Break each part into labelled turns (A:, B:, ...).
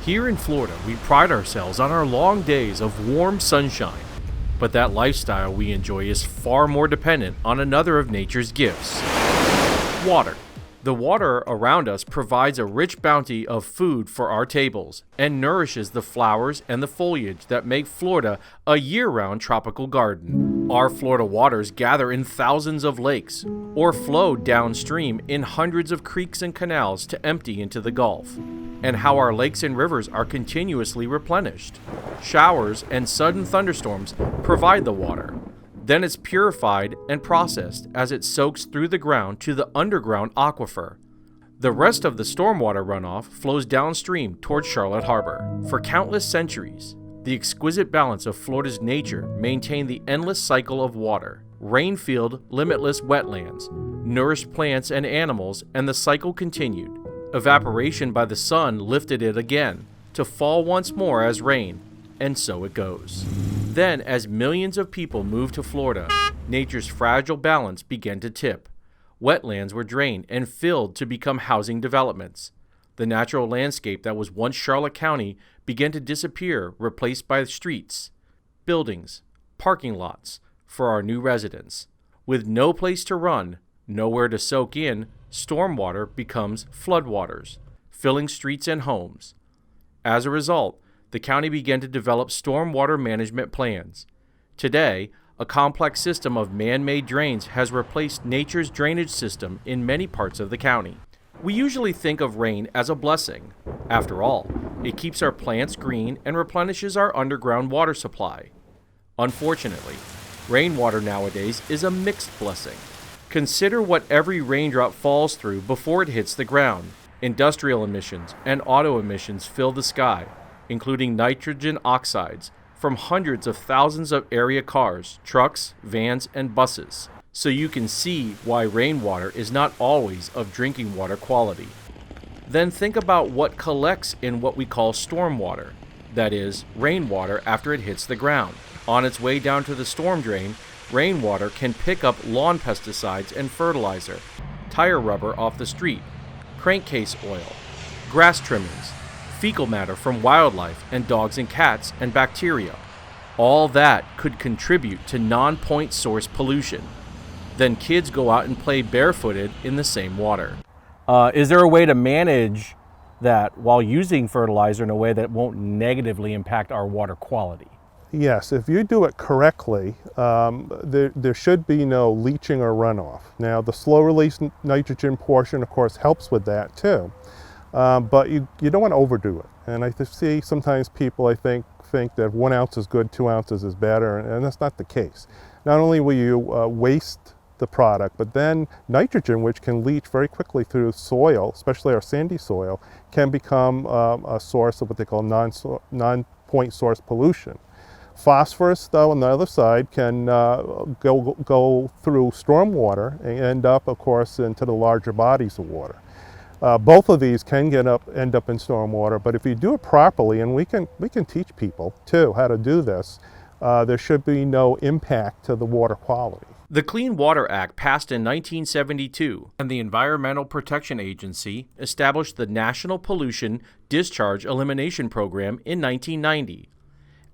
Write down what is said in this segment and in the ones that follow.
A: Here in Florida, we pride ourselves on our long days of warm sunshine, but that lifestyle we enjoy is far more dependent on another of nature's gifts: water. The water around us provides a rich bounty of food for our tables and nourishes the flowers and the foliage that make Florida a year-round tropical garden. Our Florida waters gather in thousands of lakes or flow downstream in hundreds of creeks and canals to empty into the Gulf, and how our lakes and rivers are continuously replenished. Showers and sudden thunderstorms provide the water. Then it's purified and processed as it soaks through the ground to the underground aquifer. The rest of the stormwater runoff flows downstream towards Charlotte Harbor. For countless centuries, the exquisite balance of Florida's nature maintained the endless cycle of water. Rain-filled, limitless wetlands nourished plants and animals, and the cycle continued. Evaporation by the sun lifted it again, to fall once more as rain, and so it goes. Then, as millions of people moved to Florida, nature's fragile balance began to tip. Wetlands were drained and filled to become housing developments. The natural landscape that was once Charlotte County began to disappear, replaced by streets, buildings, parking lots for our new residents. With no place to run, nowhere to soak in, stormwater becomes floodwaters, filling streets and homes. As a result, the county began to develop stormwater management plans. Today, a complex system of man-made drains has replaced nature's drainage system in many parts of the county. We usually think of rain as a blessing. After all, it keeps our plants green and replenishes our underground water supply. Unfortunately, rainwater nowadays is a mixed blessing. Consider what every raindrop falls through before it hits the ground. Industrial emissions and auto emissions fill the sky, including nitrogen oxides from hundreds of thousands of area cars, trucks, vans, and buses. So you can see why rainwater is not always of drinking water quality. Then think about what collects in what we call stormwater, that is, rainwater after it hits the ground. On its way down to the storm drain, rainwater can pick up lawn pesticides and fertilizer, tire rubber off the street, crankcase oil, grass trimmings, fecal matter from wildlife and dogs and cats, and bacteria. All that could contribute to non-point source pollution. Then kids go out and play barefooted in the same water. Is there a way to manage that while using fertilizer in a way that won't negatively impact our water quality?
B: Yes, if you do it correctly, there should be no leaching or runoff. Now, the slow-release nitrogen portion, of course, helps with that too. But you don't want to overdo it. And I see sometimes people, I think that 1 ounce is good, 2 ounces is better, and that's not the case. Not only will you waste the product, but then nitrogen, which can leach very quickly through soil, especially our sandy soil, can become a source of what they call non-point source pollution. Phosphorus, though, on the other side, can go through stormwater and end up, of course, into the larger bodies of water. Both of these can end up in stormwater, but if you do it properly, and we can teach people too how to do this, there should be no impact to the water quality.
A: The Clean Water Act passed in 1972, and the Environmental Protection Agency established the National Pollution Discharge Elimination Program in 1990.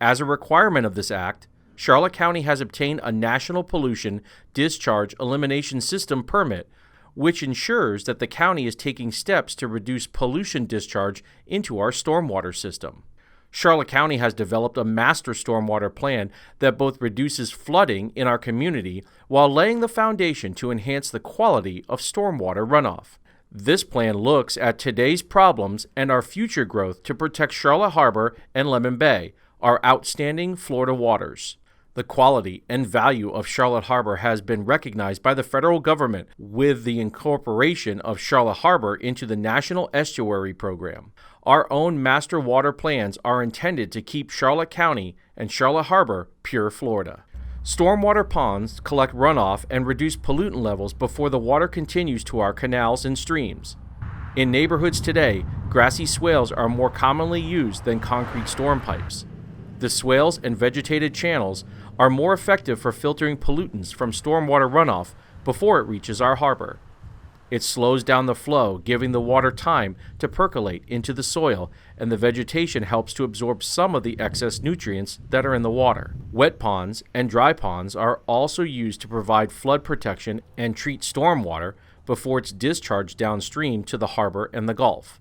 A: As a requirement of this act, Charlotte County has obtained a National Pollution Discharge Elimination System permit, which ensures that the county is taking steps to reduce pollution discharge into our stormwater system. Charlotte County has developed a master stormwater plan that both reduces flooding in our community while laying the foundation to enhance the quality of stormwater runoff. This plan looks at today's problems and our future growth to protect Charlotte Harbor and Lemon Bay, our outstanding Florida waters. The quality and value of Charlotte Harbor has been recognized by the federal government with the incorporation of Charlotte Harbor into the National Estuary Program. Our own master water plans are intended to keep Charlotte County and Charlotte Harbor pure Florida. Stormwater ponds collect runoff and reduce pollutant levels before the water continues to our canals and streams. In neighborhoods today, grassy swales are more commonly used than concrete storm pipes. The swales and vegetated channels are more effective for filtering pollutants from stormwater runoff before it reaches our harbor. It slows down the flow, giving the water time to percolate into the soil, and the vegetation helps to absorb some of the excess nutrients that are in the water. Wet ponds and dry ponds are also used to provide flood protection and treat stormwater before it's discharged downstream to the harbor and the Gulf.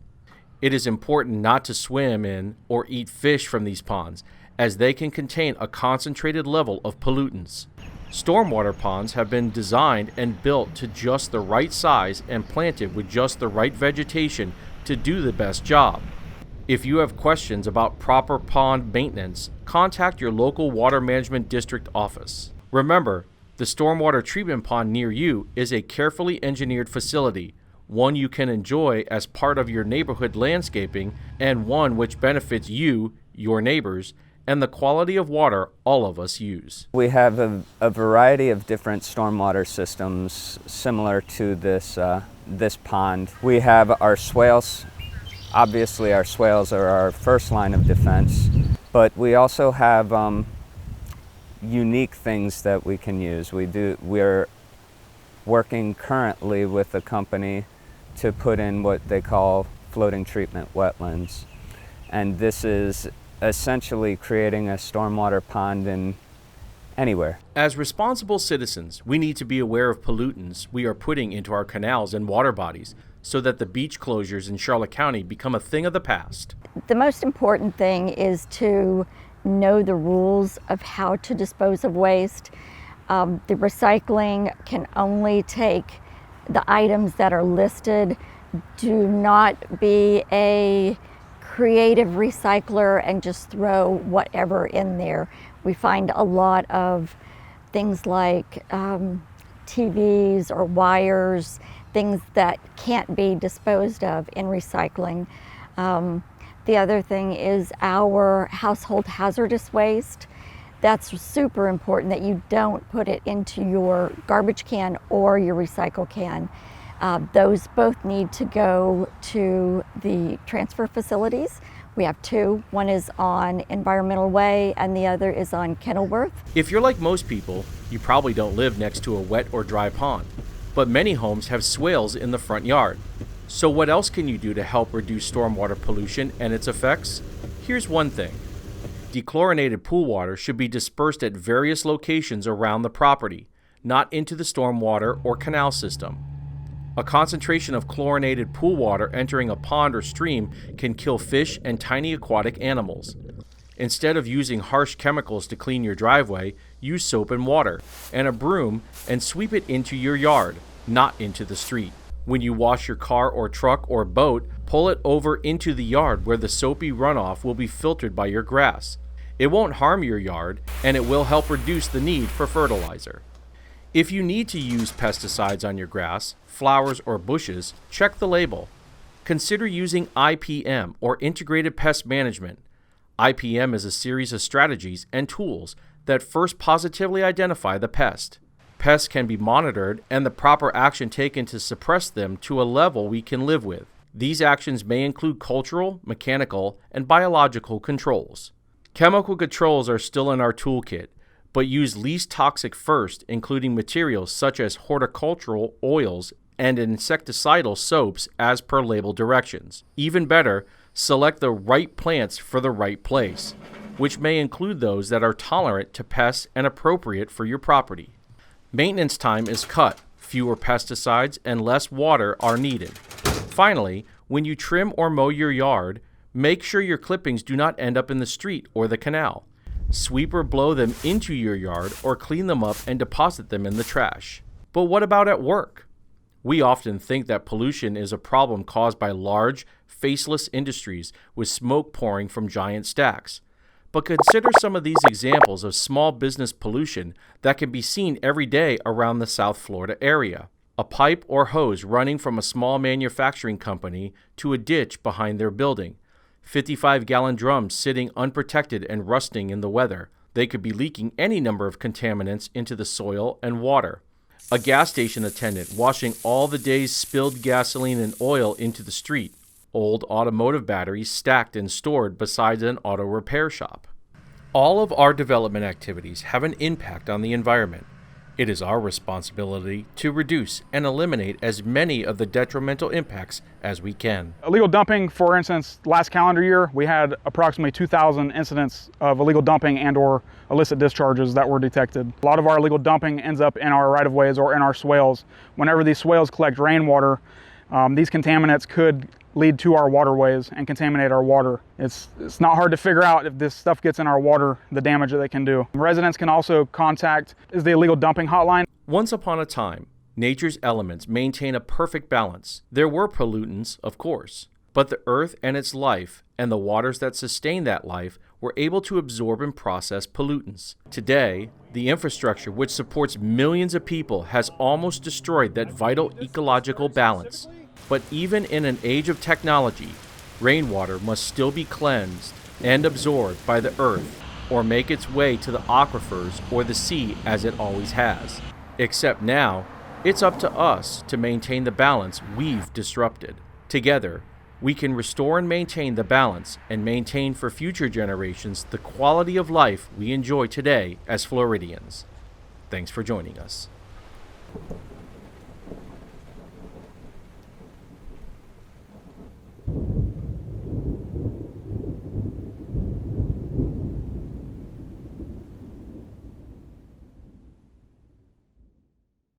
A: It is important not to swim in or eat fish from these ponds, as they can contain a concentrated level of pollutants. Stormwater ponds have been designed and built to just the right size and planted with just the right vegetation to do the best job. If you have questions about proper pond maintenance, contact your local water management district office. Remember, the stormwater treatment pond near you is a carefully engineered facility, one you can enjoy as part of your neighborhood landscaping, and one which benefits you, your neighbors, and the quality of water all of us use.
C: We have a variety of different stormwater systems similar to this pond. We have our swales. Obviously, our swales are our first line of defense, but we also have unique things that we can use. We're working currently with a company to put in what they call floating treatment wetlands, and this is essentially creating a stormwater pond in anywhere.
A: As responsible citizens, we need to be aware of pollutants we are putting into our canals and water bodies so that the beach closures in Charlotte County become a thing of the past.
D: The most important thing is to know the rules of how to dispose of waste. The recycling can only take the items that are listed. Do not be a creative recycler and just throw whatever in there. We find a lot of things like TVs or wires, things that can't be disposed of in recycling. The other thing is our household hazardous waste. That's super important that you don't put it into your garbage can or your recycle can. Those both need to go to the transfer facilities. We have two. One is on Environmental Way and the other is on Kenilworth.
A: If you're like most people, you probably don't live next to a wet or dry pond, but many homes have swales in the front yard. So what else can you do to help reduce stormwater pollution and its effects? Here's one thing. Dechlorinated pool water should be dispersed at various locations around the property, not into the stormwater or canal system. A concentration of chlorinated pool water entering a pond or stream can kill fish and tiny aquatic animals. Instead of using harsh chemicals to clean your driveway, use soap and water and a broom and sweep it into your yard, not into the street. When you wash your car or truck or boat, pull it over into the yard where the soapy runoff will be filtered by your grass. It won't harm your yard, and it will help reduce the need for fertilizer. If you need to use pesticides on your grass, flowers, or bushes, check the label. Consider using IPM, or Integrated Pest Management. IPM is a series of strategies and tools that first positively identify the pest. Pests can be monitored and the proper action taken to suppress them to a level we can live with. These actions may include cultural, mechanical, and biological controls. Chemical controls are still in our toolkit, but use least toxic first, including materials such as horticultural oils and insecticidal soaps as per label directions. Even better, select the right plants for the right place, which may include those that are tolerant to pests and appropriate for your property. Maintenance time is cut, fewer pesticides and less water are needed. Finally, when you trim or mow your yard, make sure your clippings do not end up in the street or the canal. Sweep or blow them into your yard or clean them up and deposit them in the trash. But what about at work? We often think that pollution is a problem caused by large, faceless industries with smoke pouring from giant stacks. But consider some of these examples of small business pollution that can be seen every day around the South Florida area. A pipe or hose running from a small manufacturing company to a ditch behind their building. 55-gallon drums sitting unprotected and rusting in the weather. They could be leaking any number of contaminants into the soil and water. A gas station attendant washing all the day's spilled gasoline and oil into the street. Old automotive batteries stacked and stored beside an auto repair shop. All of our development activities have an impact on the environment. It is our responsibility to reduce and eliminate as many of the detrimental impacts as we can.
E: Illegal dumping, for instance, last calendar year, we had approximately 2,000 incidents of illegal dumping and or illicit discharges that were detected. A lot of our illegal dumping ends up in our right-of-ways or in our swales. Whenever these swales collect rainwater, these contaminants could lead to our waterways and contaminate our water. It's not hard to figure out if this stuff gets in our water, the damage that they can do. Residents can also contact the illegal dumping hotline.
A: Once upon a time, nature's elements maintain a perfect balance. There were pollutants, of course, but the earth and its life and the waters that sustain that life were able to absorb and process pollutants. Today, the infrastructure which supports millions of people has almost destroyed that vital ecological balance. But even in an age of technology, rainwater must still be cleansed and absorbed by the earth or make its way to the aquifers or the sea as it always has. Except now, it's up to us to maintain the balance we've disrupted. Together, we can restore and maintain the balance and maintain for future generations the quality of life we enjoy today as Floridians. Thanks for joining us.